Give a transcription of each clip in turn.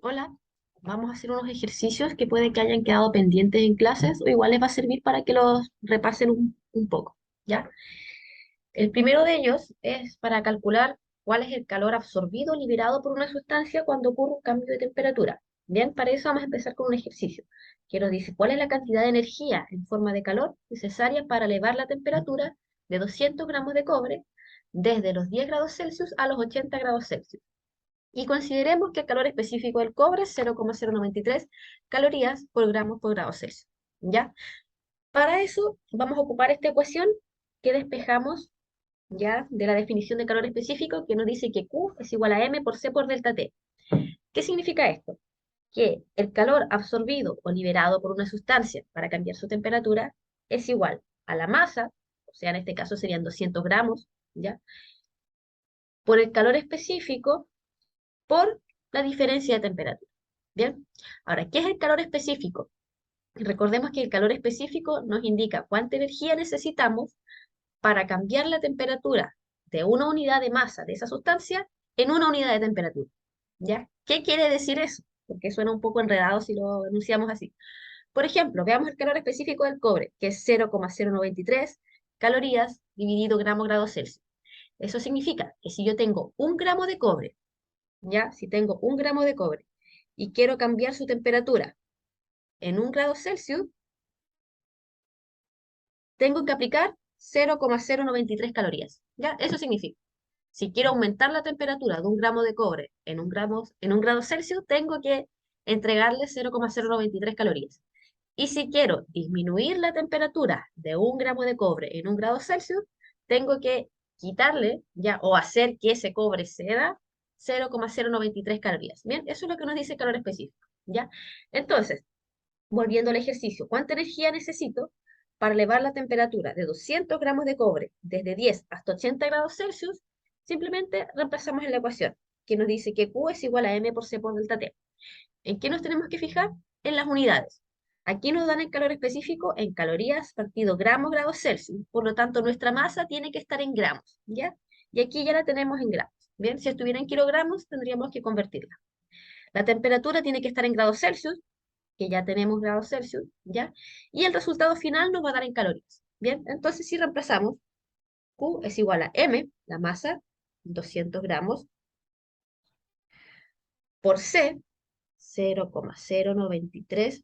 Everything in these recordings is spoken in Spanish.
Hola, vamos a hacer unos ejercicios que puede que hayan quedado pendientes en clases o igual les va a servir para que los repasen un poco, ¿ya? El primero de ellos es para calcular cuál es el calor absorbido o liberado por una sustancia cuando ocurre un cambio de temperatura. Bien, para eso vamos a empezar con un ejercicio que nos dice cuál es la cantidad de energía en forma de calor necesaria para elevar la temperatura de 200 gramos de cobre desde los 10 grados Celsius a los 80 grados Celsius. Y consideremos que el calor específico del cobre es 0,093 calorías por gramo por grado Celsius. ¿Ya? Para eso vamos a ocupar esta ecuación que despejamos ya de la definición de calor específico que nos dice que Q es igual a M por C por delta T. ¿Qué significa esto? Que el calor absorbido o liberado por una sustancia para cambiar su temperatura es igual a la masa, o sea, en este caso serían 200 gramos, ¿ya? Por el calor específico por la diferencia de temperatura. Bien, ahora, ¿qué es el calor específico? Recordemos que el calor específico nos indica cuánta energía necesitamos para cambiar la temperatura de una unidad de masa de esa sustancia en una unidad de temperatura. ¿Ya? ¿Qué quiere decir eso? Porque suena un poco enredado si lo enunciamos así. Por ejemplo, veamos el calor específico del cobre, que es 0,093 calorías dividido gramo grado Celsius. Eso significa que si yo tengo un gramo de cobre, ¿ya? Si tengo un gramo de cobre y quiero cambiar su temperatura en 1 grado Celsius, tengo que aplicar 0,093 calorías, ¿ya? Eso significa, si quiero aumentar la temperatura de un gramo de cobre en 1 grado Celsius, tengo que entregarle 0,093 calorías. Y si quiero disminuir la temperatura de un gramo de cobre en 1 grado Celsius, tengo que quitarle, ya, o hacer que ese cobre ceda 0,093 calorías. Bien, eso es lo que nos dice el calor específico, ¿ya? Entonces, volviendo al ejercicio, ¿cuánta energía necesito para elevar la temperatura de 200 gramos de cobre desde 10 hasta 80 grados Celsius? Simplemente reemplazamos en la ecuación, que nos dice que Q es igual a M por C por delta T. ¿En qué nos tenemos que fijar? En las unidades. Aquí nos dan el calor específico en calorías partido gramos grados Celsius. Por lo tanto, nuestra masa tiene que estar en gramos, ¿ya? Y aquí ya la tenemos en gramos. Bien, si estuviera en kilogramos, tendríamos que convertirla. La temperatura tiene que estar en grados Celsius, que ya tenemos grados Celsius, ¿ya? Y el resultado final nos va a dar en calorías. Bien, entonces si reemplazamos, Q es igual a M, la masa, 200 gramos, por C, 0,093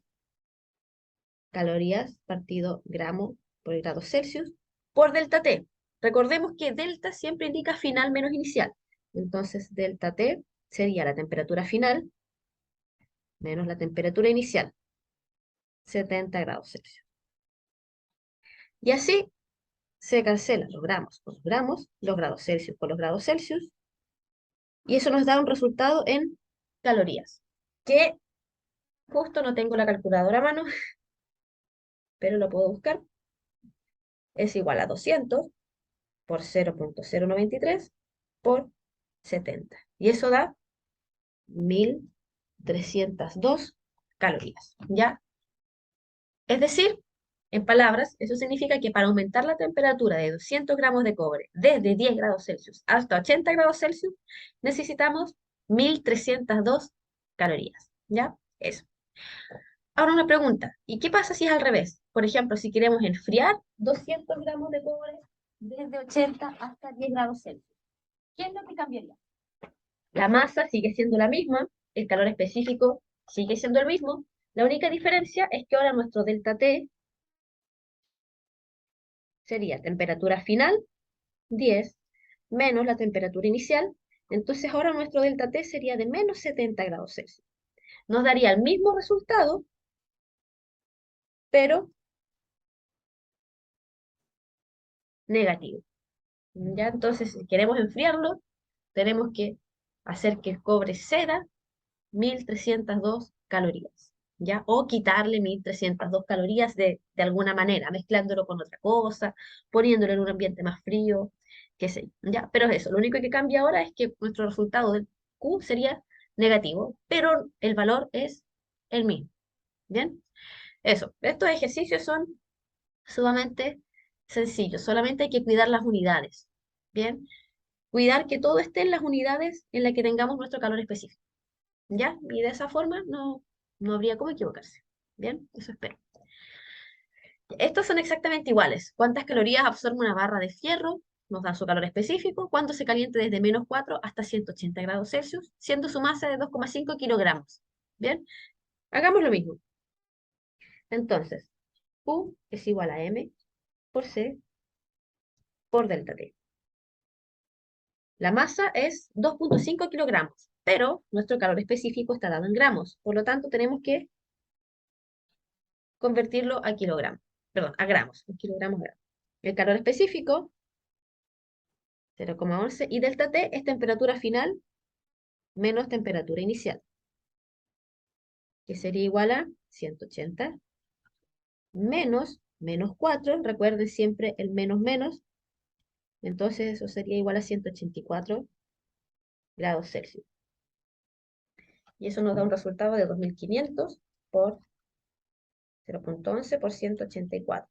calorías partido gramo por grado Celsius, por delta T. Recordemos que delta siempre indica final menos inicial. Entonces, delta T sería la temperatura final menos la temperatura inicial, 70 grados Celsius. Y así se cancelan los gramos con los gramos, los grados Celsius con los grados Celsius, y eso nos da un resultado en calorías, que justo no tengo la calculadora a mano, pero lo puedo buscar. Es igual a 200 por 0,093 por 70. Y eso da 1302 calorías, ¿ya? Es decir, en palabras, eso significa que para aumentar la temperatura de 200 gramos de cobre desde 10 grados Celsius hasta 80 grados Celsius, necesitamos 1302 calorías, ¿ya? Eso. Ahora una pregunta, ¿y qué pasa si es al revés? Por ejemplo, si queremos enfriar 200 gramos de cobre desde 80 hasta 10 grados Celsius. ¿Qué es lo que cambiaría? La masa sigue siendo la misma, el calor específico sigue siendo el mismo. La única diferencia es que ahora nuestro delta T sería temperatura final 10 menos la temperatura inicial. Entonces ahora nuestro delta T sería de menos 70 grados Celsius. Nos daría el mismo resultado, pero negativo. ¿Ya? Entonces, si queremos enfriarlo, tenemos que hacer que el cobre ceda 1302 calorías, ¿ya? O quitarle 1302 calorías de alguna manera, mezclándolo con otra cosa, poniéndolo en un ambiente más frío, qué sé, ¿ya? Pero eso, lo único que cambia ahora es que nuestro resultado del Q sería negativo, pero el valor es el mismo, ¿bien? Eso, estos ejercicios son sumamente sencillos, solamente hay que cuidar las unidades, ¿bien? Cuidar que todo esté en las unidades en las que tengamos nuestro calor específico. ¿Ya? Y de esa forma no habría cómo equivocarse. Bien, eso espero. Estos son exactamente iguales. ¿Cuántas calorías absorbe una barra de fierro? Nos da su calor específico. ¿Cuánto se calienta desde -4 hasta 180 grados Celsius? Siendo su masa de 2,5 kilogramos. Bien, hagamos lo mismo. Entonces, Q es igual a M por C por delta T. La masa es 2,5 kilogramos, pero nuestro calor específico está dado en gramos. Por lo tanto, tenemos que convertirlo a kilogramos. Perdón, a gramos. En kilogramos, gramos. El calor específico, 0,11, y delta T es temperatura final menos temperatura inicial, que sería igual a 180 menos -4. Recuerden siempre el menos menos. Entonces eso sería igual a 184 grados Celsius. Y eso nos da un resultado de 2500 por 0,11 por 184.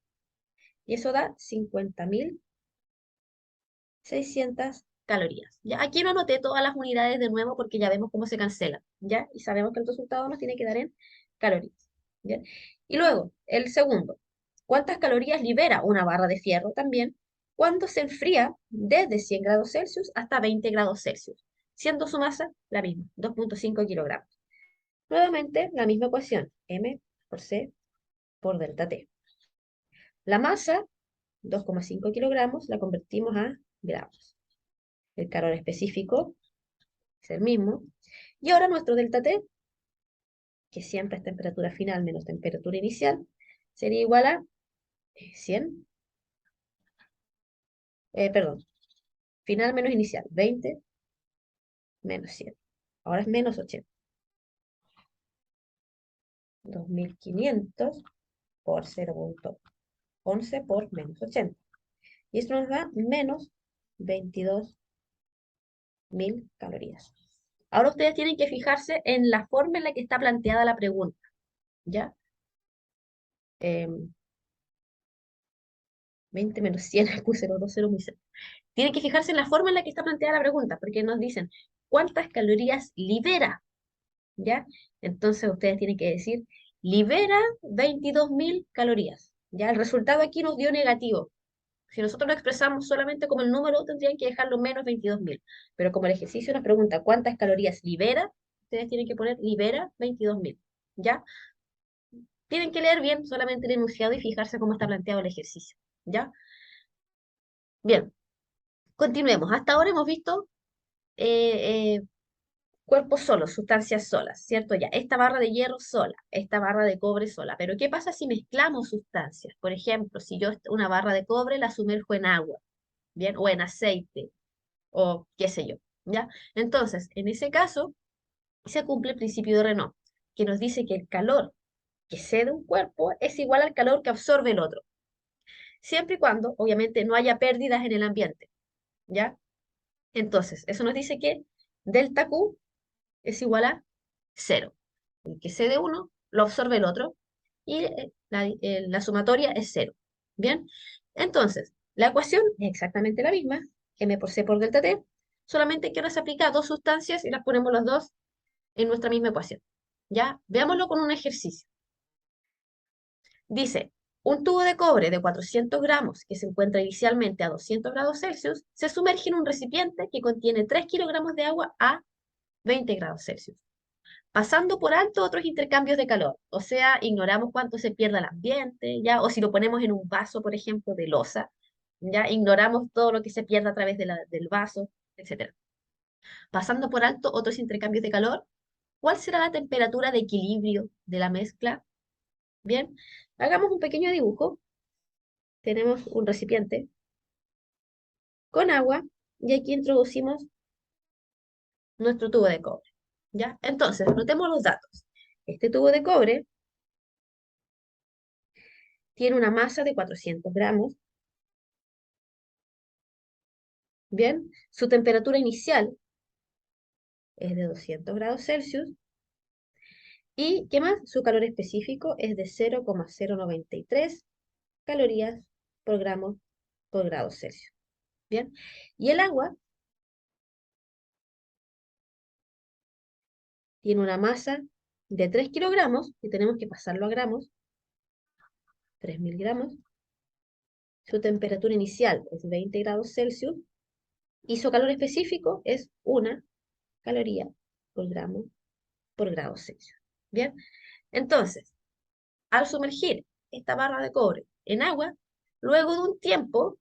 Y eso da 50.600 calorías. ¿Ya? Aquí no anoté todas las unidades de nuevo porque ya vemos cómo se cancelan. ¿Ya? Y sabemos que el resultado nos tiene que dar en calorías. ¿Ya? Y luego, el segundo. ¿Cuántas calorías libera una barra de fierro también cuando se enfría desde 100 grados Celsius hasta 20 grados Celsius? Siendo su masa la misma, 2,5 kilogramos. Nuevamente, la misma ecuación, M por C por delta T. La masa, 2,5 kilogramos, la convertimos a gramos. El calor específico es el mismo. Y ahora nuestro delta T, que siempre es temperatura final menos temperatura inicial, sería igual a 100, perdón, final menos inicial, 20 menos 100. Ahora es menos 80. 2500 por 0,11 por menos 80. Y esto nos da menos 22.000 calorías. Ahora ustedes tienen que fijarse en la forma en la que está planteada la pregunta, ¿ya? 20 menos 100, puse los dos ceros muy cerca. Tienen que fijarse en la forma en la que está planteada la pregunta, porque nos dicen, ¿cuántas calorías libera? ¿Ya? Entonces ustedes tienen que decir, libera 22.000 calorías. ¿Ya? El resultado aquí nos dio negativo. Si nosotros lo expresamos solamente como el número, tendrían que dejarlo menos 22.000. Pero como el ejercicio nos pregunta cuántas calorías libera, ustedes tienen que poner libera 22.000. ¿Ya? Tienen que leer bien solamente el enunciado y fijarse cómo está planteado el ejercicio. ¿Ya? Bien, continuemos. Hasta ahora hemos visto eh, cuerpos solos, sustancias solas, ¿cierto? Ya, esta barra de hierro sola, esta barra de cobre sola. Pero ¿qué pasa si mezclamos sustancias? Por ejemplo, si yo una barra de cobre la sumerjo en agua, ¿bien? O en aceite, o qué sé yo, ¿ya? Entonces, en ese caso, se cumple el principio de Renault, que nos dice que el calor que cede un cuerpo es igual al calor que absorbe el otro, siempre y cuando, obviamente, no haya pérdidas en el ambiente, ¿ya? Entonces, eso nos dice que delta Q es igual a cero. El que cede uno, lo absorbe el otro, y la sumatoria es cero. ¿Bien? Entonces, la ecuación es exactamente la misma, m por c por delta t, solamente que ahora se aplica a dos sustancias y las ponemos los dos en nuestra misma ecuación. ¿Ya? Veámoslo con un ejercicio. Dice, un tubo de cobre de 400 gramos que se encuentra inicialmente a 200 grados Celsius se sumerge en un recipiente que contiene 3 kilogramos de agua a 20 grados Celsius, pasando por alto otros intercambios de calor. O sea, ignoramos cuánto se pierde el ambiente, ¿ya? O si lo ponemos en un vaso, por ejemplo, de loza, ¿ya? Ignoramos todo lo que se pierde a través del vaso, etcétera. Pasando por alto otros intercambios de calor, ¿cuál será la temperatura de equilibrio de la mezcla? Bien, hagamos un pequeño dibujo. Tenemos un recipiente con agua y aquí introducimos nuestro tubo de cobre, ¿ya? Entonces, notemos los datos. Este tubo de cobre tiene una masa de 400 gramos. Bien, su temperatura inicial es de 200 grados Celsius. ¿Y qué más? Su calor específico es de 0,093 calorías por gramo por grado Celsius. Bien, y el agua tiene una masa de 3 kilogramos, y tenemos que pasarlo a gramos, 3.000 gramos. Su temperatura inicial es 20 grados Celsius, y su calor específico es 1 caloría por gramo por grado Celsius. Bien, entonces, al sumergir esta barra de cobre en agua, luego de un tiempo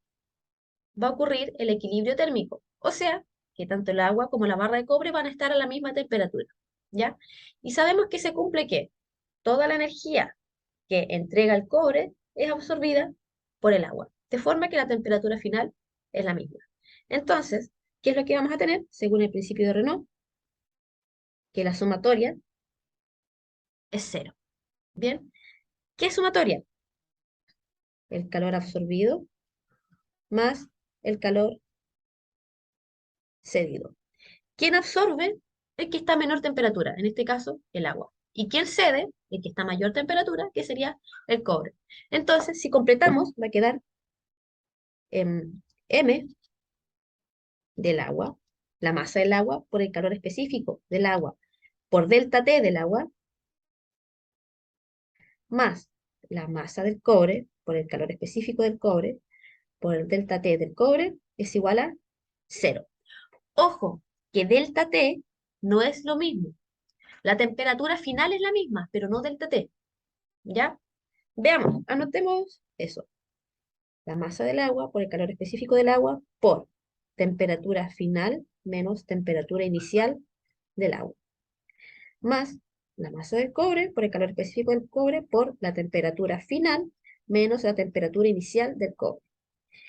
va a ocurrir el equilibrio térmico. O sea, que tanto el agua como la barra de cobre van a estar a la misma temperatura. ¿Ya? Y sabemos que se cumple que toda la energía que entrega el cobre es absorbida por el agua, de forma que la temperatura final es la misma. Entonces, ¿qué es lo que vamos a tener? Según el principio de Renault, que la sumatoria es cero. ¿Bien? ¿Qué es sumatoria? El calor absorbido más el calor cedido. ¿Quién absorbe? El que está a menor temperatura, en este caso, el agua. ¿Y quién cede? El que está a mayor temperatura, que sería el cobre. Entonces, si completamos, va a quedar M del agua, la masa del agua por el calor específico del agua, por delta T del agua, más la masa del cobre por el calor específico del cobre, por el delta T del cobre, es igual a cero. Ojo, que delta T no es lo mismo. La temperatura final es la misma, pero no delta T. ¿Ya? Veamos, anotemos eso. La masa del agua por el calor específico del agua por temperatura final menos temperatura inicial del agua. Más la masa del cobre por el calor específico del cobre por la temperatura final menos la temperatura inicial del cobre.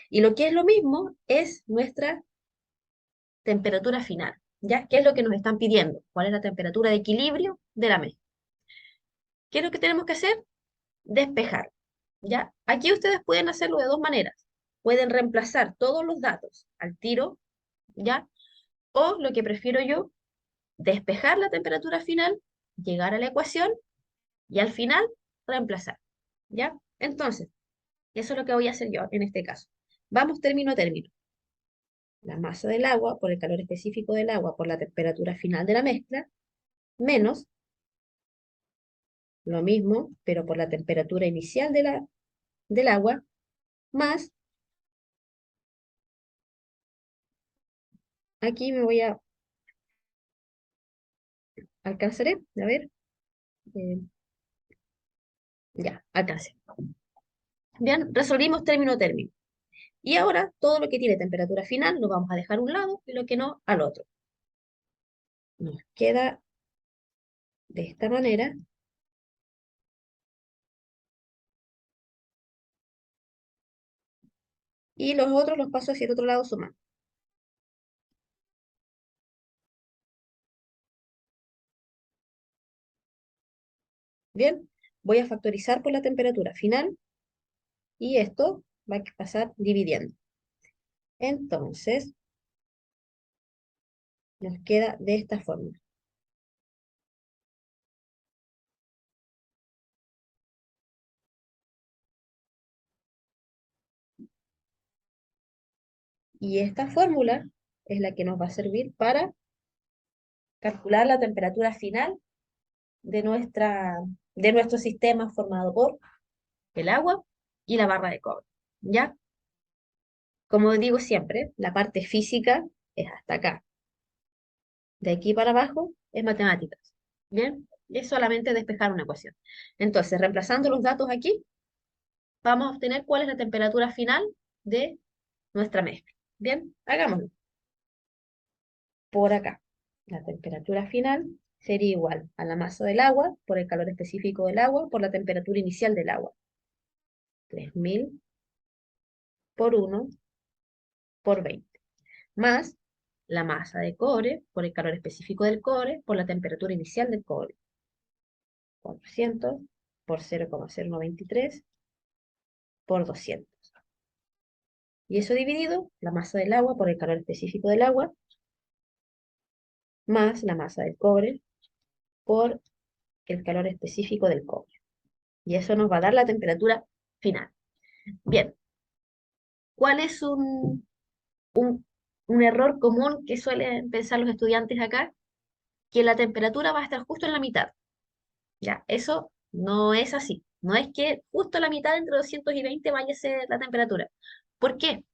Y lo que es lo mismo es nuestra temperatura final. ¿Ya? ¿Qué es lo que nos están pidiendo? ¿Cuál es la temperatura de equilibrio de la mezcla? ¿Qué es lo que tenemos que hacer? Despejar. ¿Ya? Aquí ustedes pueden hacerlo de dos maneras. Pueden reemplazar todos los datos al tiro, ¿ya? O lo que prefiero yo, despejar la temperatura final, llegar a la ecuación y al final reemplazar, ¿ya? Entonces, eso es lo que voy a hacer yo en este caso. Vamos término a término. La masa del agua por el calor específico del agua por la temperatura final de la mezcla, menos lo mismo, pero por la temperatura inicial del agua, más, aquí me voy a, alcanzaré, a ver, eh, ya, alcancé. Bien, resolvimos término a término. Y ahora todo lo que tiene temperatura final lo vamos a dejar a un lado y lo que no al otro. Nos queda de esta manera. Y los otros los paso hacia el otro lado sumando. Bien, voy a factorizar por la temperatura final y esto va a pasar dividiendo. Entonces, nos queda de esta forma. Y esta fórmula es la que nos va a servir para calcular la temperatura final de, de nuestro sistema formado por el agua y la barra de cobre. ¿Ya? Como digo siempre, la parte física es hasta acá. De aquí para abajo es matemáticas. ¿Bien? Es solamente despejar una ecuación. Entonces, reemplazando los datos aquí, vamos a obtener cuál es la temperatura final de nuestra mezcla. Bien, hagámoslo. Por acá, la temperatura final sería igual a la masa del agua por el calor específico del agua por la temperatura inicial del agua. 3.000 por 1 por 20. Más la masa de cobre por el calor específico del cobre por la temperatura inicial del cobre. 400 por 0,093 por 200. Y eso dividido, la masa del agua por el calor específico del agua, más la masa del cobre por el calor específico del cobre. Y eso nos va a dar la temperatura final. Bien, ¿cuál es un error común que suelen pensar los estudiantes acá? que la temperatura va a estar justo en la mitad. Ya, eso no es así. No es que justo la mitad entre 220 vaya a ser la temperatura. ¿Por qué?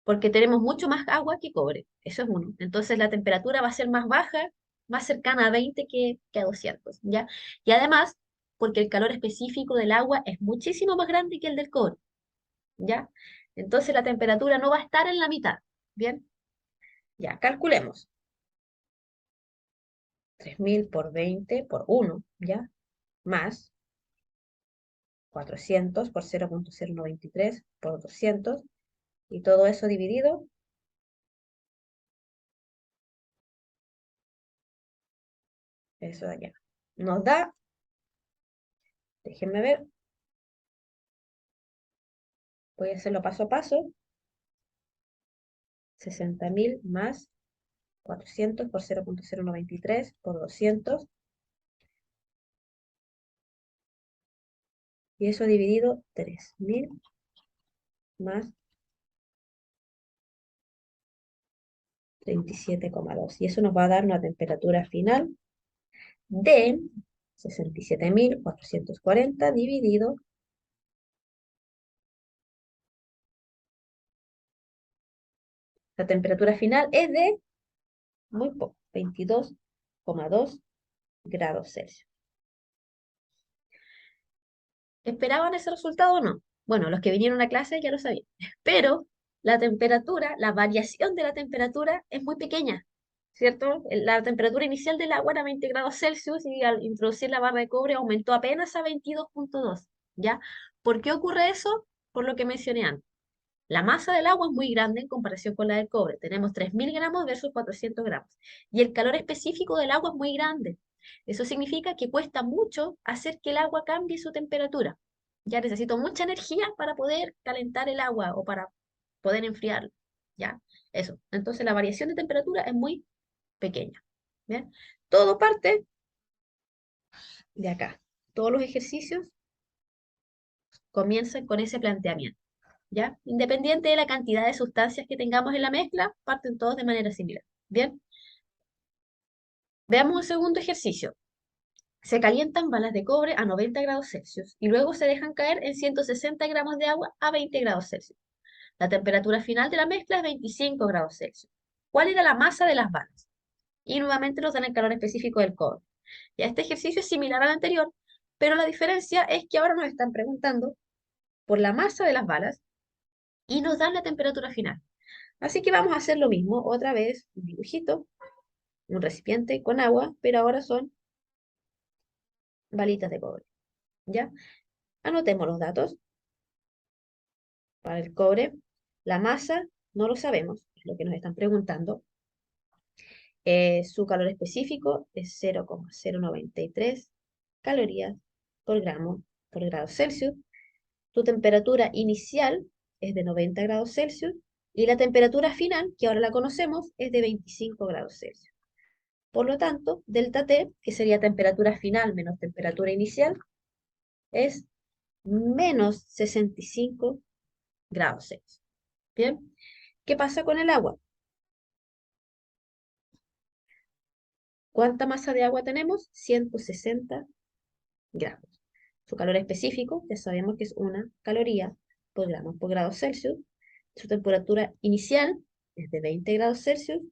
Porque tenemos mucho más agua que cobre. Eso es uno. Entonces la temperatura va a ser más baja, más cercana a 20 que a 200, ¿ya? Y además, porque el calor específico del agua es muchísimo más grande que el del cobre, ¿ya? Entonces la temperatura no va a estar en la mitad, ¿bien? Ya, calculemos. 3000 por 20 por uno, ¿ya? Más 400 por 0,093 por 200 y todo eso dividido, eso de allá. Nos da, déjenme ver, voy a hacerlo paso a paso, 60.000 más 400 por 0,093 por 200 y eso dividido 3000 más 37,2 y eso nos va a dar una temperatura final de 67.440 dividido, la temperatura final es de muy poco, 22,2 grados Celsius. ¿Esperaban ese resultado o no? Bueno, los que vinieron a clase ya lo sabían. Pero la temperatura, la variación de la temperatura es muy pequeña, ¿cierto? La temperatura inicial del agua era 20 grados Celsius y al introducir la barra de cobre aumentó apenas a 22,2, ¿ya? ¿Por qué ocurre eso? Por lo que mencioné antes. La masa del agua es muy grande en comparación con la del cobre. Tenemos 3000 gramos versus 400 gramos. Y el calor específico del agua es muy grande. Eso significa que cuesta mucho hacer que el agua cambie su temperatura. Ya necesito mucha energía para poder calentar el agua o para poder enfriarlo. ¿Ya? Eso. Entonces la variación de temperatura es muy pequeña. ¿Bien? Todo parte de acá. Todos los ejercicios comienzan con ese planteamiento. ¿Ya? Independiente de la cantidad de sustancias que tengamos en la mezcla, parten todos de manera similar. Bien, veamos un segundo ejercicio. Se calientan balas de cobre a 90 grados Celsius y luego se dejan caer en 160 gramos de agua a 20 grados Celsius. La temperatura final de la mezcla es 25 grados Celsius. ¿Cuál era la masa de las balas? Y nuevamente nos dan el calor específico del cobre. Ya este ejercicio es similar al anterior, pero la diferencia es que ahora nos están preguntando por la masa de las balas y nos dan la temperatura final. Así que vamos a hacer lo mismo, otra vez, un dibujito, un recipiente con agua, pero ahora son balitas de cobre, ¿ya? Anotemos los datos. Para el cobre, la masa no lo sabemos, es lo que nos están preguntando. Su calor específico es 0,093 calorías por gramo por grado Celsius. Tu temperatura inicial es de 90 grados Celsius y la temperatura final, que ahora la conocemos, es de 25 grados Celsius. Por lo tanto, delta T, que sería temperatura final menos temperatura inicial, es menos 65 grados Celsius. Bien, ¿qué pasa con el agua? ¿Cuánta masa de agua tenemos? 160 gramos. Su calor específico, ya sabemos que es una caloría por gramo por grado Celsius. Su temperatura inicial es de 20 grados Celsius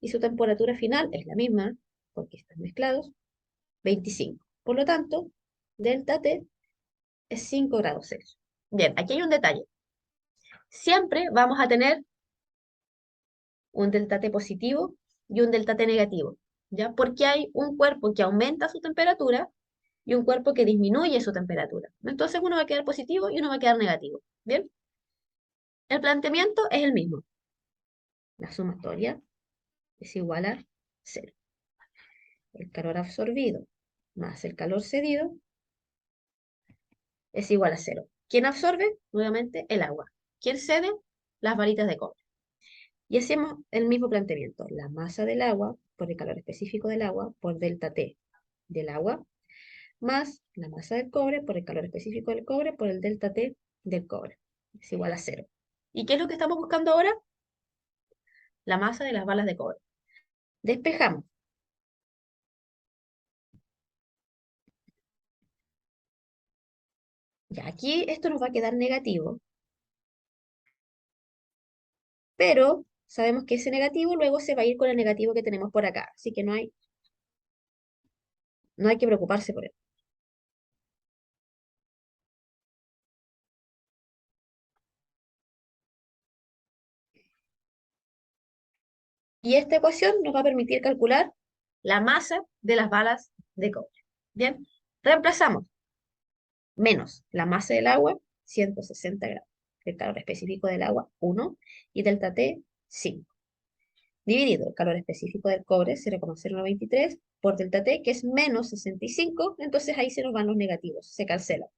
y su temperatura final es la misma, porque están mezclados, 25. Por lo tanto, delta T es 5 grados Celsius. Bien, aquí hay un detalle. Siempre vamos a tener un delta T positivo y un delta T negativo, ¿ya? Porque hay un cuerpo que aumenta su temperatura y un cuerpo que disminuye su temperatura. Entonces uno va a quedar positivo y uno va a quedar negativo. Bien, el planteamiento es el mismo. La sumatoria es igual a cero. El calor absorbido más el calor cedido es igual a cero. ¿Quién absorbe? Nuevamente el agua. ¿Quién cede? Las varitas de cobre. Y hacemos el mismo planteamiento. La masa del agua por el calor específico del agua por delta T del agua más la masa del cobre por el calor específico del cobre por el delta T del cobre. Es igual a cero. ¿Y qué es lo que estamos buscando ahora? La masa de las balas de cobre. Despejamos. Ya, aquí esto nos va a quedar negativo, pero sabemos que ese negativo luego se va a ir con el negativo que tenemos por acá, así que no hay que preocuparse por él. Y esta ecuación nos va a permitir calcular la masa de las balas de cobre. Bien, reemplazamos menos la masa del agua, 160 gramos, el calor específico del agua, 1, y delta T, 5, dividido el calor específico del cobre, 0,0123, por delta T, que es menos 65, entonces ahí se nos van los negativos, se cancelan.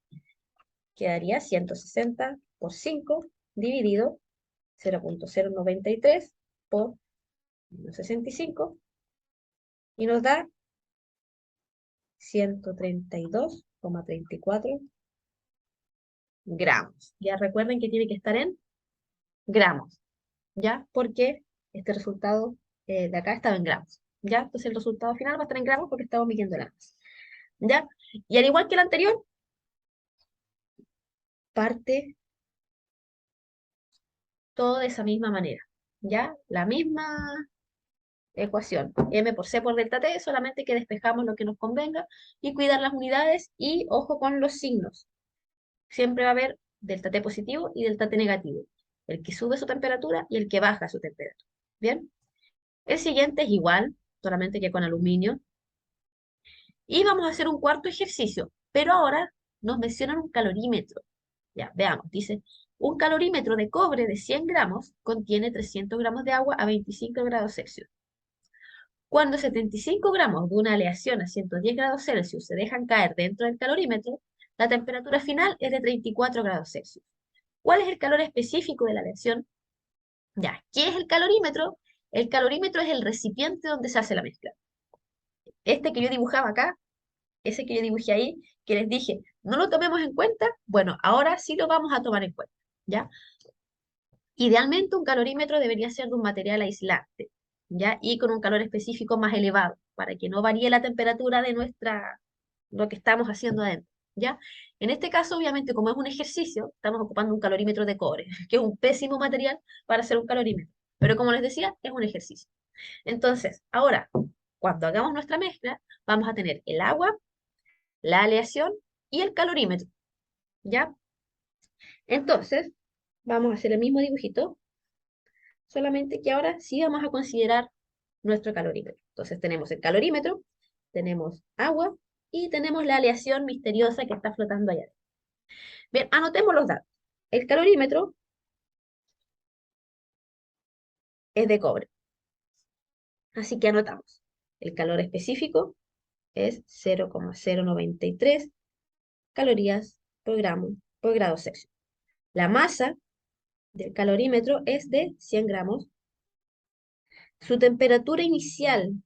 Quedaría 160 por 5, dividido 0,093 por menos 65, y nos da 132,34 gramos. Ya recuerden que tiene que estar en gramos, ¿ya? Porque este resultado de acá estaba en gramos, ¿ya? Entonces el resultado final va a estar en gramos porque estamos midiendo la masa, ¿ya? Y al igual que el anterior, parte todo de esa misma manera, ¿ya? La misma ecuación, m por c por delta t, solamente que despejamos lo que nos convenga y cuidar las unidades y ojo con los signos. Siempre va a haber delta t positivo y delta t negativo, el que sube su temperatura y el que baja su temperatura. ¿Bien? El siguiente es igual, solamente que con aluminio. Y vamos a hacer un cuarto ejercicio, pero ahora nos mencionan un calorímetro. Ya, veamos, dice, un calorímetro de cobre de 100 gramos contiene 300 gramos de agua a 25 grados Celsius. Cuando 75 gramos de una aleación a 110 grados Celsius se dejan caer dentro del calorímetro, la temperatura final es de 34 grados Celsius. ¿Cuál es el calor específico de la aleación? Ya, ¿qué es el calorímetro? El calorímetro es el recipiente donde se hace la mezcla. Este que yo dibujaba acá, ese que yo dibujé ahí, que les dije, no lo tomemos en cuenta, bueno, ahora sí lo vamos a tomar en cuenta, ¿ya? Idealmente un calorímetro debería ser de un material aislante, ¿ya? Y con un calor específico más elevado, para que no varíe la temperatura de lo que estamos haciendo adentro, ¿ya? En este caso, obviamente, como es un ejercicio, estamos ocupando un calorímetro de cobre, que es un pésimo material para hacer un calorímetro. Pero como les decía, es un ejercicio. Entonces, ahora, cuando hagamos nuestra mezcla, vamos a tener el agua, la aleación y el calorímetro, ¿ya? Entonces, vamos a hacer el mismo dibujito, solamente que ahora sí vamos a considerar nuestro calorímetro. Entonces tenemos el calorímetro, tenemos agua y tenemos la aleación misteriosa que está flotando allá. Bien, anotemos los datos. El calorímetro es de cobre, así que anotamos. El calor específico es 0,093 calorías por gramo por grado Celsius. La masa del calorímetro es de 100 gramos. Su temperatura inicial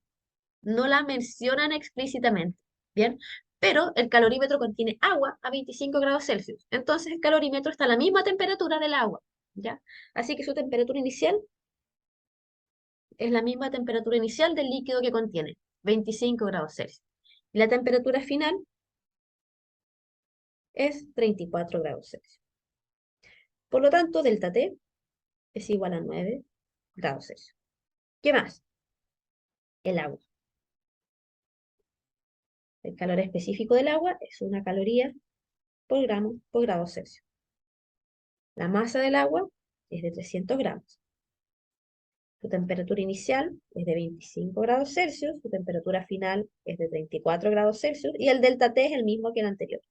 no la mencionan explícitamente, ¿bien? Pero el calorímetro contiene agua a 25 grados Celsius. Entonces el calorímetro está a la misma temperatura del agua, ¿ya? Así que su temperatura inicial es la misma temperatura inicial del líquido que contiene, 25 grados Celsius. Y la temperatura final es 34 grados Celsius. Por lo tanto, delta T es igual a 9 grados Celsius. ¿Qué más? El agua. El calor específico del agua es una caloría por gramo por grado Celsius. La masa del agua es de 300 gramos. Su temperatura inicial es de 25 grados Celsius, su temperatura final es de 34 grados Celsius y el delta T es el mismo que el anterior.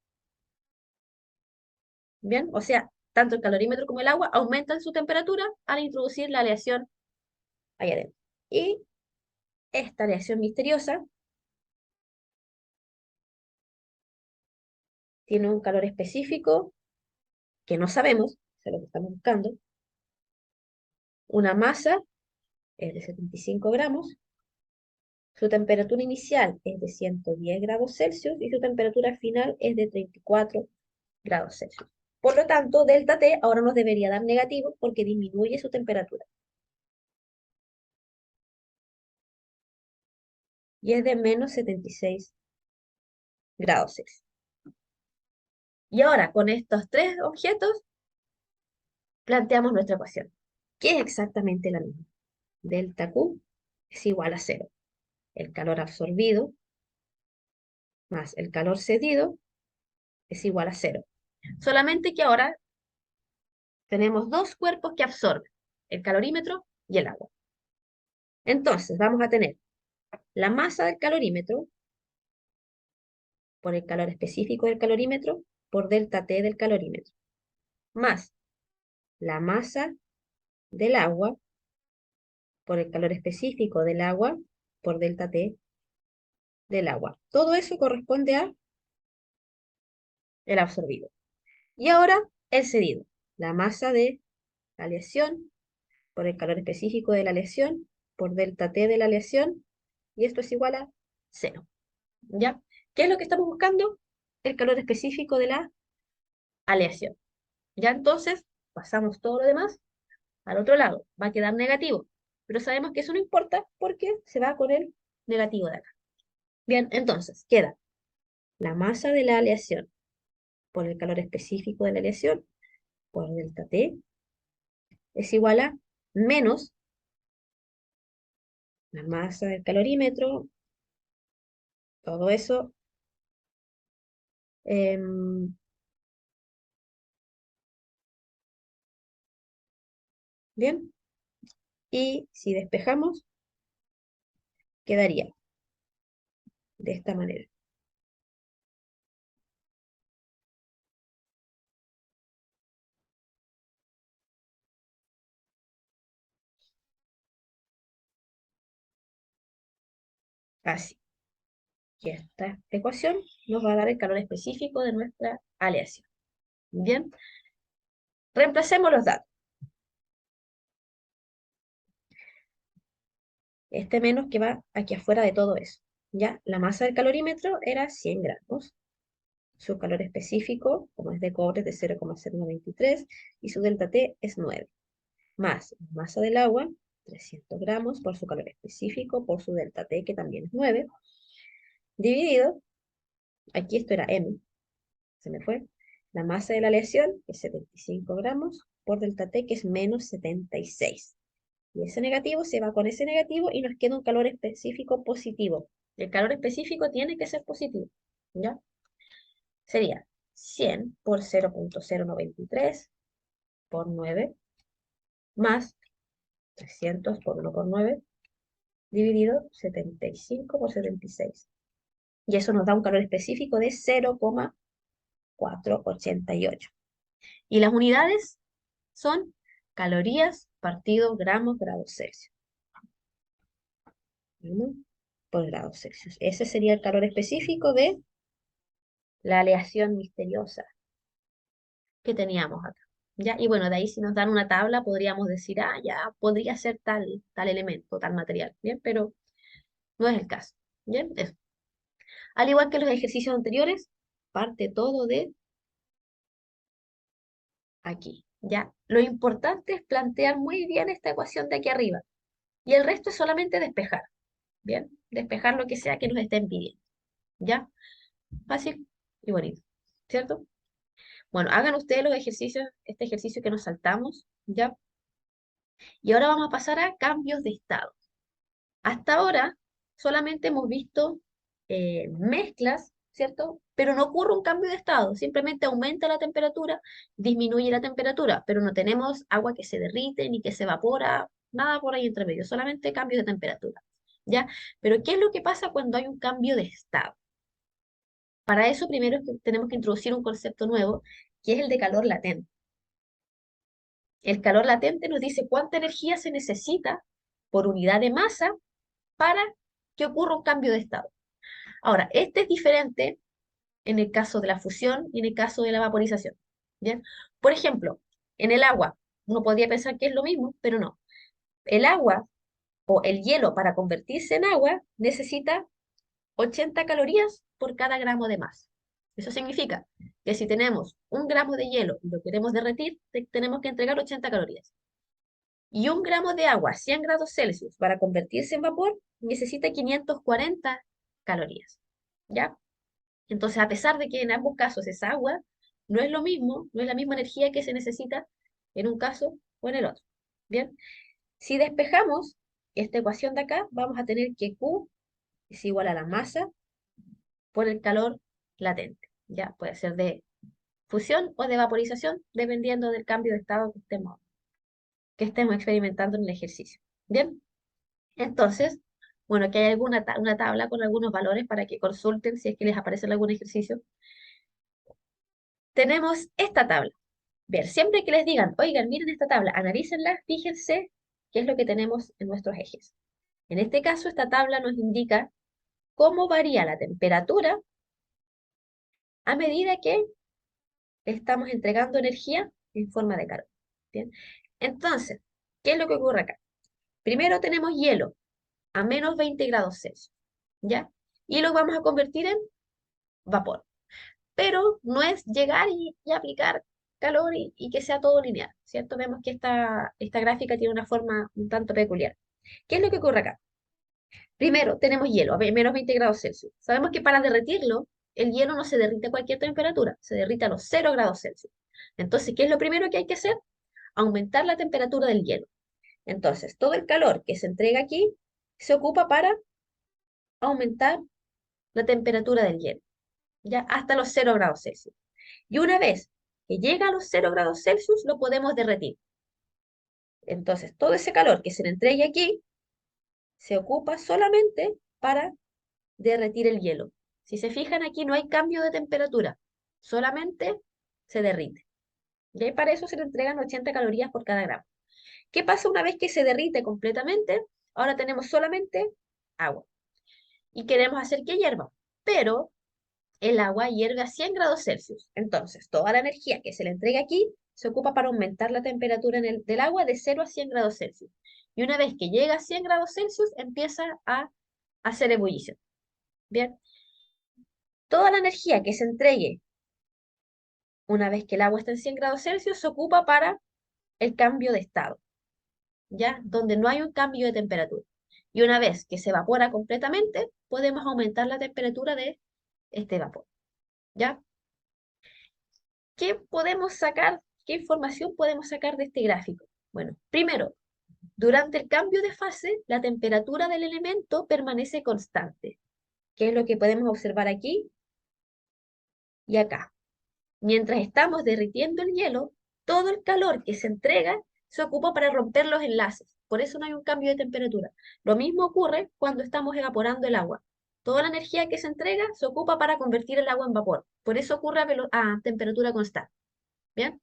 Bien, o sea, tanto el calorímetro como el agua aumentan su temperatura al introducir la aleación allá adentro. Y esta aleación misteriosa tiene un calor específico que no sabemos, es lo que estamos buscando. Una masa es de 75 gramos. Su temperatura inicial es de 110 grados Celsius y su temperatura final es de 34 grados Celsius. Por lo tanto, delta T ahora nos debería dar negativo porque disminuye su temperatura. Y es de menos 76 grados Celsius. Y ahora, con estos tres objetos, planteamos nuestra ecuación, que es exactamente la misma. Delta Q es igual a cero. El calor absorbido más el calor cedido es igual a cero. Solamente que ahora tenemos dos cuerpos que absorben, el calorímetro y el agua. Entonces, vamos a tener la masa del calorímetro por el calor específico del calorímetro por delta T del calorímetro, más la masa del agua por el calor específico del agua por delta T del agua. Todo eso corresponde a el absorbido. Y ahora el cedido, la masa de la aleación por el calor específico de la aleación por delta T de la aleación, y esto es igual a cero. ¿Ya? ¿Qué es lo que estamos buscando? El calor específico de la aleación. Ya entonces pasamos todo lo demás al otro lado. Va a quedar negativo, pero sabemos que eso no importa porque se va con el negativo de acá. Bien, entonces queda la masa de la aleación por el calor específico de la aleación por delta T es igual a menos la masa del calorímetro, todo eso, bien, y si despejamos, quedaría de esta manera. Así. Y esta ecuación nos va a dar el calor específico de nuestra aleación. Bien, reemplacemos los datos. Este menos que va aquí afuera de todo eso. Ya, la masa del calorímetro era 100 gramos. Su calor específico, como es de cobre, es de 0,023 y su delta T es 9. Más la masa del agua, 300 gramos por su calor específico, por su delta T, que también es 9, dividido, aquí esto era M, se me fue, la masa de la aleación, que es 75 gramos, por delta T, que es menos 76. Y ese negativo se va con ese negativo y nos queda un calor específico positivo. El calor específico tiene que ser positivo, ¿ya? Sería 100 por 0,093 por 9 más 300 por 1 por 9 dividido 75 por 76. Y eso nos da un calor específico de 0,488. Y las unidades son calorías partido gramos grados Celsius. Gramos por grados Celsius. Ese sería el calor específico de la aleación misteriosa que teníamos acá. ¿Ya? Y bueno, de ahí si nos dan una tabla podríamos decir, ah, ya podría ser tal elemento, tal material, ¿bien? Pero no es el caso, ¿bien? Eso. Al igual que los ejercicios anteriores, parte todo de aquí, ¿ya? Lo importante es plantear muy bien esta ecuación de aquí arriba, y el resto es solamente despejar, ¿bien? Despejar lo que sea que nos estén pidiendo, ¿ya? Fácil y bonito, ¿cierto? Bueno, hagan ustedes los ejercicios, este ejercicio que nos saltamos, ¿ya? Y ahora vamos a pasar a cambios de estado. Hasta ahora solamente hemos visto mezclas, ¿cierto? Pero no ocurre un cambio de estado, simplemente aumenta la temperatura, disminuye la temperatura, pero no tenemos agua que se derrite ni que se evapora, nada por ahí entre medio, solamente cambios de temperatura, ¿ya? Pero ¿qué es lo que pasa cuando hay un cambio de estado? Para eso primero es que tenemos que introducir un concepto nuevo, que es el de calor latente. El calor latente nos dice cuánta energía se necesita por unidad de masa para que ocurra un cambio de estado. Ahora, este es diferente en el caso de la fusión y en el caso de la vaporización. ¿Bien? Por ejemplo, en el agua, uno podría pensar que es lo mismo, pero no. El agua o el hielo para convertirse en agua necesita 80 calorías por cada gramo de masa. Eso significa que si tenemos un gramo de hielo y lo queremos derretir, tenemos que entregar 80 calorías. Y un gramo de agua, 100 grados Celsius, para convertirse en vapor, necesita 540 calorías. ¿Ya? Entonces, a pesar de que en ambos casos es agua, no es lo mismo, no es la misma energía que se necesita en un caso o en el otro. Bien, si despejamos esta ecuación de acá, vamos a tener que Q es igual a la masa por el calor latente. Ya puede ser de fusión o de vaporización, dependiendo del cambio de estado que estemos experimentando en el ejercicio. Bien, entonces, bueno, aquí hay una tabla con algunos valores para que consulten si es que les aparece en algún ejercicio. Tenemos esta tabla. Ver, siempre que les digan, oigan, miren esta tabla, analícenla, fíjense qué es lo que tenemos en nuestros ejes. En este caso, esta tabla nos indica cómo varía la temperatura a medida que estamos entregando energía en forma de calor. Bien, entonces, ¿qué es lo que ocurre acá? Primero tenemos hielo a menos 20 grados Celsius, ¿ya? Y lo vamos a convertir en vapor. Pero no es llegar y aplicar calor y que sea todo lineal, ¿cierto? Vemos que esta gráfica tiene una forma un tanto peculiar. ¿Qué es lo que ocurre acá? Primero, tenemos hielo a menos 20 grados Celsius. Sabemos que para derretirlo, el hielo no se derrite a cualquier temperatura, se derrite a los 0 grados Celsius. Entonces, ¿qué es lo primero que hay que hacer? Aumentar la temperatura del hielo. Entonces, todo el calor que se entrega aquí se ocupa para aumentar la temperatura del hielo, ya hasta los 0 grados Celsius. Y una vez que llega a los 0 grados Celsius, lo podemos derretir. Entonces, todo ese calor que se le entregue aquí se ocupa solamente para derretir el hielo. Si se fijan aquí, no hay cambio de temperatura, solamente se derrite. Y para eso se le entregan 80 calorías por cada gramo. ¿Qué pasa una vez que se derrite completamente? Ahora tenemos solamente agua y queremos hacer que hierva, pero el agua hierve a 100 grados Celsius. Entonces, toda la energía que se le entrega aquí se ocupa para aumentar la temperatura del agua de 0 a 100 grados Celsius. Y una vez que llega a 100 grados Celsius, empieza a hacer ebullición. Bien, toda la energía que se entregue una vez que el agua está en 100 grados Celsius se ocupa para el cambio de estado, ¿ya? Donde no hay un cambio de temperatura. Y una vez que se evapora completamente, podemos aumentar la temperatura de este vapor, ¿ya? ¿Qué podemos sacar? ¿Qué información podemos sacar de este gráfico? Bueno, primero, durante el cambio de fase, la temperatura del elemento permanece constante, que es lo que podemos observar aquí y acá. Mientras estamos derritiendo el hielo, todo el calor que se entrega se ocupa para romper los enlaces. Por eso no hay un cambio de temperatura. Lo mismo ocurre cuando estamos evaporando el agua. Toda la energía que se entrega se ocupa para convertir el agua en vapor. Por eso ocurre a temperatura constante. ¿Bien?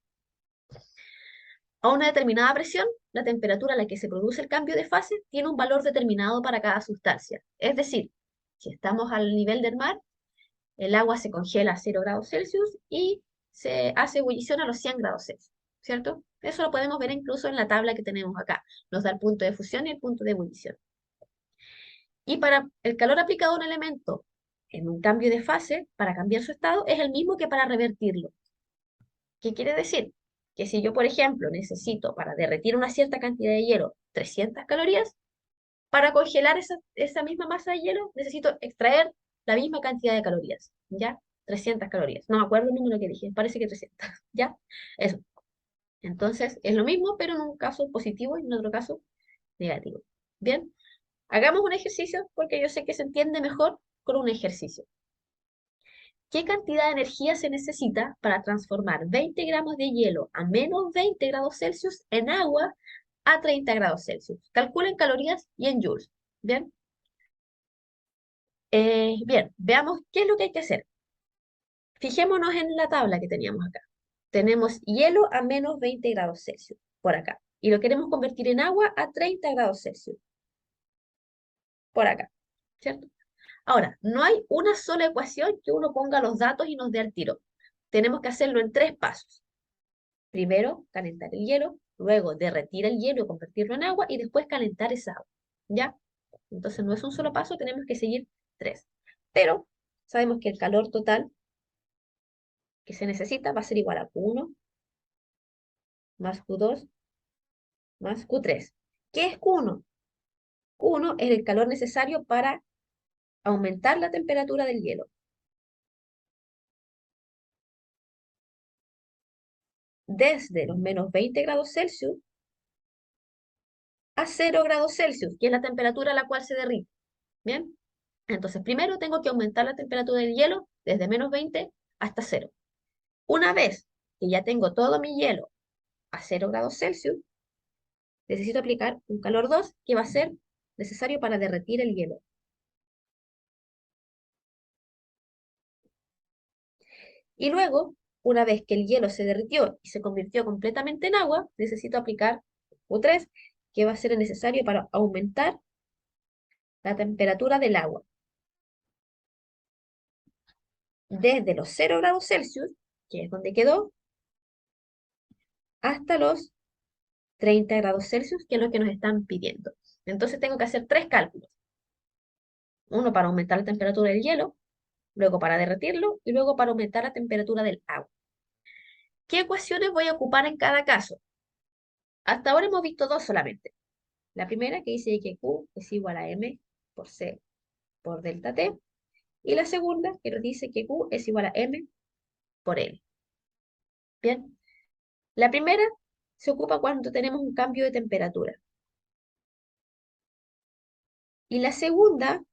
A una determinada presión, la temperatura a la que se produce el cambio de fase tiene un valor determinado para cada sustancia. Es decir, si estamos al nivel del mar, el agua se congela a 0 grados Celsius y se hace ebullición a los 100 grados Celsius, ¿cierto? Eso lo podemos ver incluso en la tabla que tenemos acá. Nos da el punto de fusión y el punto de ebullición. Y para el calor aplicado a un elemento en un cambio de fase, para cambiar su estado, es el mismo que para revertirlo. ¿Qué quiere decir? Que si yo, por ejemplo, necesito para derretir una cierta cantidad de hielo 300 calorías, para congelar esa misma masa de hielo necesito extraer la misma cantidad de calorías, ¿ya? 300 calorías. No me acuerdo el número que dije, parece que 300, ¿ya? Eso. Entonces, es lo mismo, pero en un caso positivo y en otro caso negativo. Bien, hagamos un ejercicio porque yo sé que se entiende mejor con un ejercicio. ¿Qué cantidad de energía se necesita para transformar 20 gramos de hielo a menos 20 grados Celsius en agua a 30 grados Celsius? Calculen calorías y en joules. Bien, bien, veamos qué es lo que hay que hacer. Fijémonos en la tabla que teníamos acá. Tenemos hielo a menos 20 grados Celsius por acá y lo queremos convertir en agua a 30 grados Celsius por acá, ¿cierto? Ahora, no hay una sola ecuación que uno ponga los datos y nos dé al tiro. Tenemos que hacerlo en tres pasos. Primero, calentar el hielo, luego derretir el hielo y convertirlo en agua y después calentar esa agua. ¿Ya? Entonces no es un solo paso, tenemos que seguir tres. Pero sabemos que el calor total que se necesita va a ser igual a Q1 más Q2 más Q3. ¿Qué es Q1? Q1 es el calor necesario para aumentar la temperatura del hielo. desde los menos 20 grados Celsius a 0 grados Celsius, que es la temperatura a la cual se derrite. ¿Bien? Entonces, primero tengo que aumentar la temperatura del hielo desde menos 20 hasta 0. Una vez que ya tengo todo mi hielo a 0 grados Celsius, necesito aplicar un calor 2 que va a ser necesario para derretir el hielo. Y luego, una vez que el hielo se derritió y se convirtió completamente en agua, necesito aplicar U3, que va a ser necesario para aumentar la temperatura del agua desde los 0 grados Celsius, que es donde quedó, hasta los 30 grados Celsius, que es lo que nos están pidiendo. Entonces tengo que hacer tres cálculos. Uno para aumentar la temperatura del hielo, luego para derretirlo y luego para aumentar la temperatura del agua. ¿Qué ecuaciones voy a ocupar en cada caso? Hasta ahora hemos visto dos solamente. La primera que dice que Q es igual a M por C por delta T. Y la segunda que nos dice que Q es igual a M por L. Bien. La primera se ocupa cuando tenemos un cambio de temperatura. Y la segunda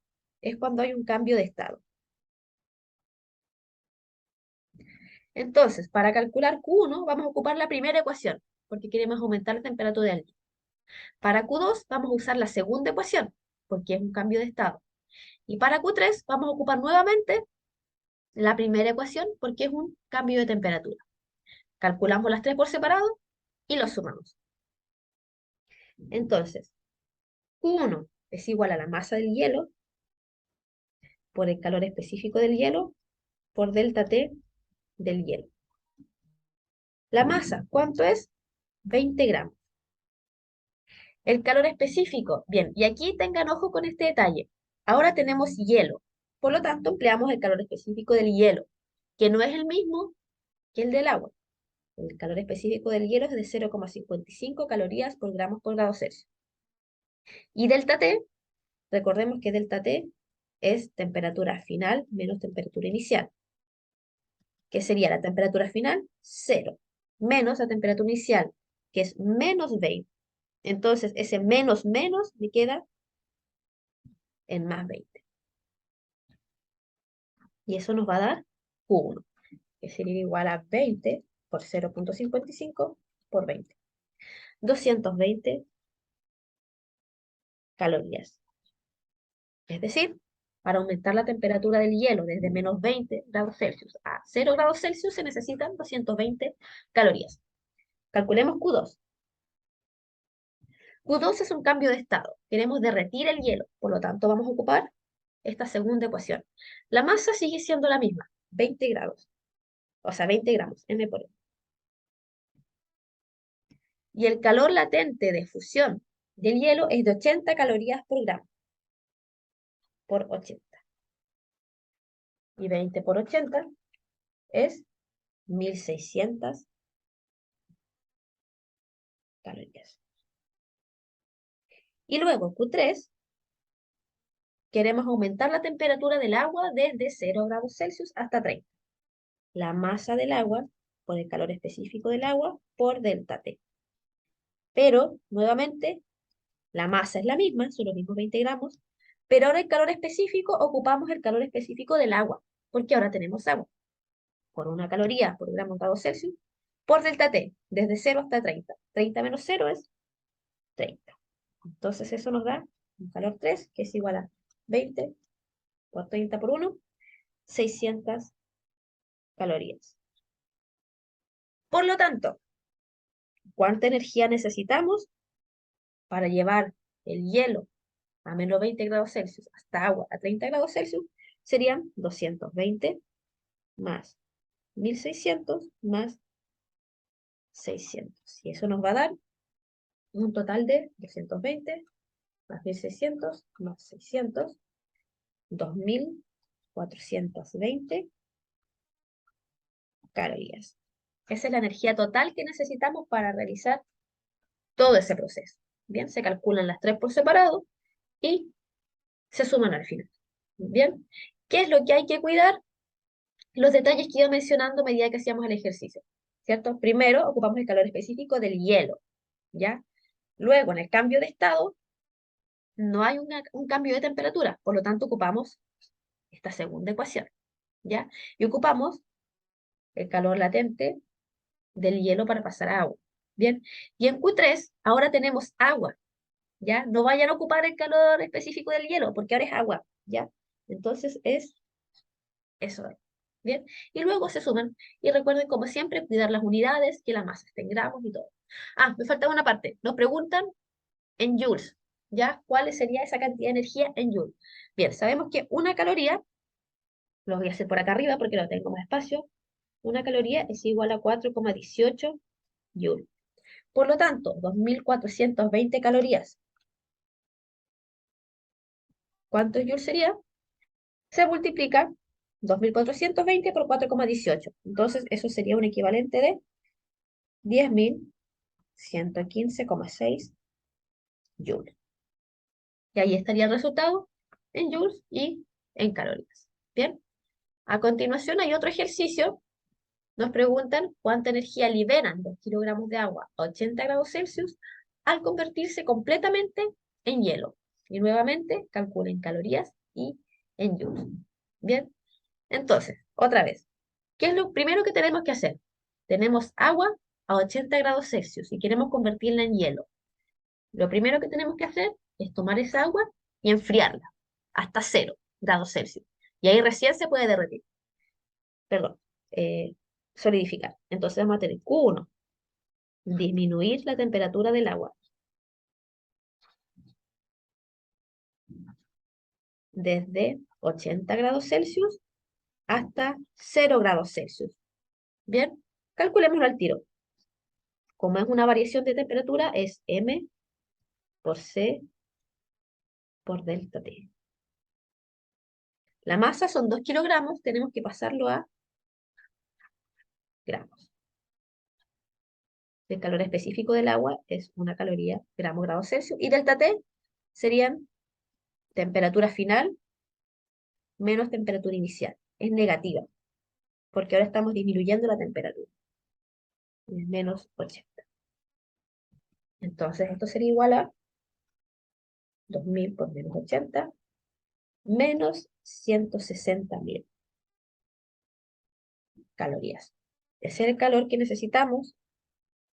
es cuando hay un cambio de estado. Entonces, para calcular Q1 vamos a ocupar la primera ecuación, porque queremos aumentar la temperatura del líquido. Para Q2 vamos a usar la segunda ecuación, porque es un cambio de estado. Y para Q3 vamos a ocupar nuevamente la primera ecuación, porque es un cambio de temperatura. Calculamos las tres por separado y los sumamos. Entonces, Q1 es igual a la masa del hielo por el calor específico del hielo por delta T del hielo. La masa, ¿cuánto es? 20 gramos. El calor específico, bien, y aquí tengan ojo con este detalle. Ahora tenemos hielo, por lo tanto empleamos el calor específico del hielo, que no es el mismo que el del agua. El calor específico del hielo es de 0,55 calorías por gramos por grado Celsius. Y delta T, recordemos que delta T es temperatura final menos temperatura inicial, que sería la temperatura final 0, menos la temperatura inicial, que es menos 20. Entonces, ese menos menos me queda en más 20. Y eso nos va a dar Q1, que sería igual a 20 por 0,55 por 20. 220 calorías. Es decir, para aumentar la temperatura del hielo desde menos 20 grados Celsius a 0 grados Celsius se necesitan 220 calorías. Calculemos Q2. Q2 es un cambio de estado. Queremos derretir el hielo, por lo tanto vamos a ocupar esta segunda ecuación. La masa sigue siendo la misma, 20 grados, o sea, 20 gramos, M por M. Y el calor latente de fusión del hielo es de 80 calorías por gramo, por 80. Y 20 por 80 es 1600 calorías. Y luego Q3, queremos aumentar la temperatura del agua desde 0 grados Celsius hasta 30. La masa del agua por el calor específico del agua por delta T. Pero, nuevamente, la masa es la misma, son los mismos 20 gramos, pero ahora el calor específico ocupamos el calor específico del agua, porque ahora tenemos agua. Por una caloría por gramo grado Celsius, por delta T, desde 0 hasta 30. 30 menos 0 es 30. Entonces eso nos da un calor 3, que es igual a 20 por 30 por 1, 600 calorías. Por lo tanto, ¿cuánta energía necesitamos para llevar el hielo a menos 20 grados Celsius hasta agua a 30 grados Celsius? Serían 220 más 1600 más 600. Y eso nos va a dar un total de 220 más 1600 más 600, 2420 calorías. Esa es la energía total que necesitamos para realizar todo ese proceso. Bien, se calculan las tres por separado y se suman al final. Bien, ¿qué es lo que hay que cuidar? Los detalles que iba mencionando a medida que hacíamos el ejercicio. ¿cierto? Primero ocupamos el calor específico del hielo, ¿ya? Luego, en el cambio de estado, no hay un cambio de temperatura, por lo tanto ocupamos esta segunda ecuación, ¿ya? Y ocupamos el calor latente del hielo para pasar a agua, ¿bien? Y en Q3 ahora tenemos agua, ¿ya? No vayan a ocupar el calor específico del hielo, porque ahora es agua, ¿ya? Entonces es eso, ¿bien? Y luego se suman. Y recuerden, como siempre, cuidar las unidades, que la masa esté en gramos y todo. Ah, me falta una parte. Nos preguntan en joules, ¿ya? ¿Cuál sería esa cantidad de energía en joules? Bien, sabemos que una caloría, lo voy a hacer por acá arriba porque no tengo más espacio, una caloría es igual a 4,18 joules. Por lo tanto, 2420 calorías. ¿Cuántos joules sería? Se multiplica 2420 por 4,18. Entonces, eso sería un equivalente de 10.115,6 joules. Y ahí estaría el resultado en joules y en calorías. Bien, a continuación hay otro ejercicio. Nos preguntan cuánta energía liberan 2 kilogramos de agua a 80 grados Celsius al convertirse completamente en hielo. Y nuevamente calculen calorías y en joules. Bien, entonces, otra vez, ¿qué es lo primero que tenemos que hacer? Tenemos agua a 80 grados Celsius y queremos convertirla en hielo. Lo primero que tenemos que hacer es tomar esa agua y enfriarla hasta 0 grados Celsius. Y ahí recién se puede derretir, perdón, eh, solidificar. Entonces vamos a tener Q1, disminuir la temperatura del agua desde 80 grados Celsius hasta 0 grados Celsius. Bien, calculémoslo al tiro. Como es una variación de temperatura, es M por C por delta T. La masa son 2 kilogramos, tenemos que pasarlo a gramos. El calor específico del agua es una caloría, gramos grados Celsius, y delta T serían temperatura final menos temperatura inicial. Es negativa, porque ahora estamos disminuyendo la temperatura. Es menos 80. Entonces esto sería igual a 2000 por menos 80, menos 160.000 calorías. Ese es el calor que necesitamos,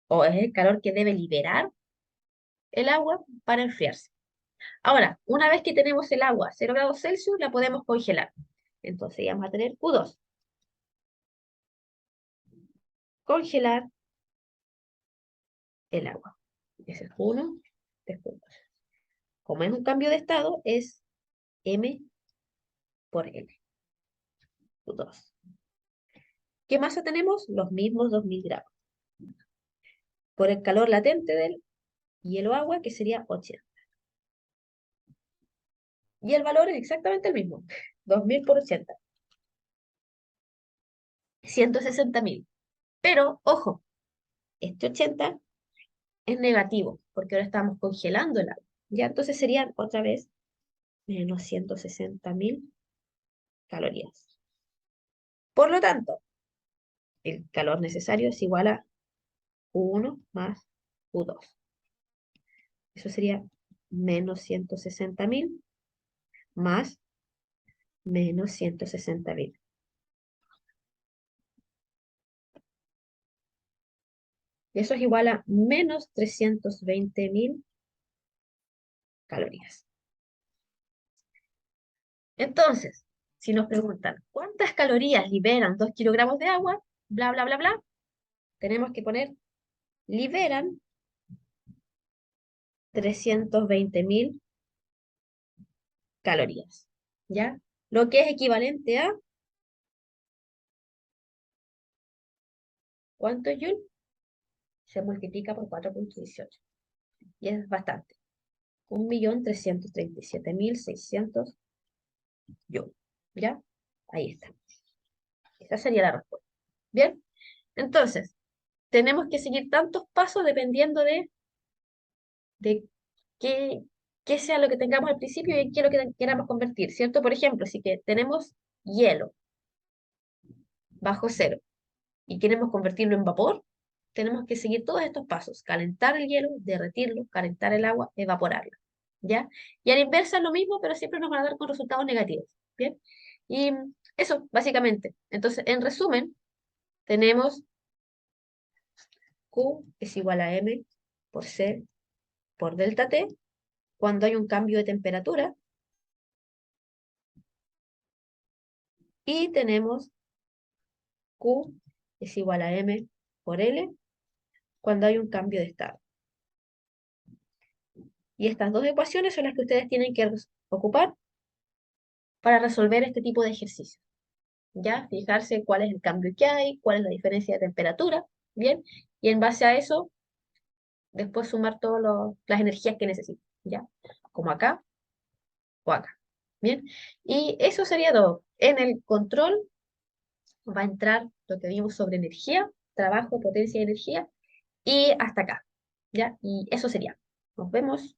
o es el calor que debe liberar el agua para enfriarse. Ahora, una vez que tenemos el agua a 0 grados Celsius, la podemos congelar. Entonces ya vamos a tener Q2. Congelar el agua. Ese es uno. Después, como es un cambio de estado, es M por L. Q2. ¿Qué masa tenemos? Los mismos 2000 gramos. Por el calor latente del hielo agua, que sería 80. Y el valor es exactamente el mismo. 2000 por 80. 160.000. Pero, ojo, este 80 es negativo, porque ahora estamos congelando el agua. Ya, entonces serían otra vez menos 160.000 calorías. Por lo tanto, el calor necesario es igual a Q1 más Q2. Eso sería menos 160.000 más menos 160.000. Y eso es igual a menos 320.000 calorías. Entonces, si nos preguntan cuántas calorías liberan 2 kilogramos de agua, bla, bla, bla, bla, tenemos que poner liberan 320.000 calorías, ¿ya? Lo que es equivalente a, ¿cuánto joule? Se multiplica por 4,18. Y es bastante. 1.337.600 joules, ¿ya? Ahí está. Esa sería la respuesta. Bien, entonces, tenemos que seguir tantos pasos dependiendo de qué, qué sea lo que tengamos al principio y en qué es lo que queramos convertir, ¿cierto? Por ejemplo, si que tenemos hielo bajo cero, y queremos convertirlo en vapor, tenemos que seguir todos estos pasos: calentar el hielo, derretirlo, calentar el agua, evaporarla, ¿ya? Y a la inversa es lo mismo, pero siempre nos van a dar con resultados negativos, ¿bien? Y eso, básicamente. Entonces, en resumen, tenemos Q es igual a M por C por delta T cuando hay un cambio de temperatura, y tenemos Q es igual a M por L cuando hay un cambio de estado. Y estas dos ecuaciones son las que ustedes tienen que ocupar para resolver este tipo de ejercicio. ¿Ya? Fijarse cuál es el cambio que hay, cuál es la diferencia de temperatura, ¿bien? Y en base a eso, después sumar todas las energías que necesito, ¿ya? Como acá o acá, ¿bien? Y eso sería todo. En el control va a entrar lo que vimos sobre energía, trabajo, potencia y energía, y hasta acá, ¿ya? Y eso sería. Nos vemos.